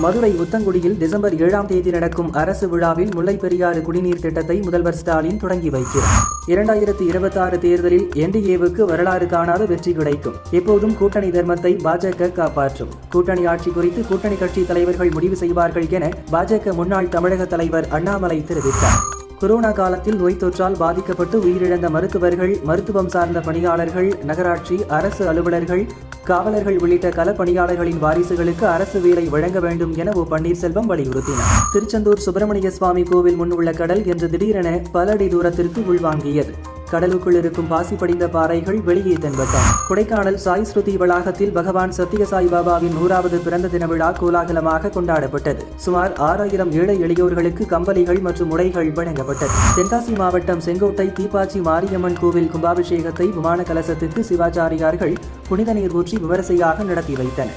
Madurai உத்தங்குடியில் December 7ஆம் தேதி நடக்கும் அரசு விழாவில் முல்லைப் பெரியாறு குடிநீர் திட்டத்தை முதல்வர் ஸ்டாலின் தொடங்கி வைக்கிறார். 2026 தேர்தலில் என்டிஏவுக்கு வரலாறு காணாத வெற்றி கிடைக்கும். எப்போதும் கூட்டணி தர்மத்தை பாஜக காப்பாற்றும். கூட்டணி ஆட்சி குறித்து கூட்டணி கட்சி தலைவர்கள் முடிவு செய்வார்கள் என பாஜக முன்னாள் தமிழக தலைவர் அண்ணாமலை தெரிவித்தார். கொரோனா காலத்தில் நோய் தொற்றால் பாதிக்கப்பட்டு உயிரிழந்த மருத்துவர்கள், மருத்துவம் சார்ந்த பணியாளர்கள், நகராட்சி, அரசு அலுவலர்கள், காவலர்கள் உள்ளிட்ட களப்பணியாளர்களின் வாரிசுகளுக்கு அரசு வேலை வழங்க வேண்டும் என பன்னீர்செல்வம் வலியுறுத்தினார். திருச்செந்தூர் சுப்பிரமணிய சுவாமி கோவில் முன் உள்ள கடல் என்று திடீரென பல அடி தூரத்திற்கு உள்வாங்கியது. கடலுக்குள் இருக்கும் பாசி படிந்த பாறைகள் வெளியே தென்பட்டன. கொடைக்கானல் சாய் ஸ்ருதி வளாகத்தில் பகவான் சத்யசாய் பாபாவின் 100வது பிறந்த தின விழா கோலாகலமாக கொண்டாடப்பட்டது. சுமார் 6000 ஏழை எளியோர்களுக்கு கம்பளிகள் மற்றும் உடைகள் வழங்கப்பட்டது. தென்காசி மாவட்டம் செங்கோட்டை தீப்பாச்சி மாரியம்மன் கோவில் கும்பாபிஷேகத்தை விமான கலசத்துக்கு சிவாச்சாரியார்கள் புனித நீர் ஊற்றி விமரிசையாக நடத்தி வைத்தனர்.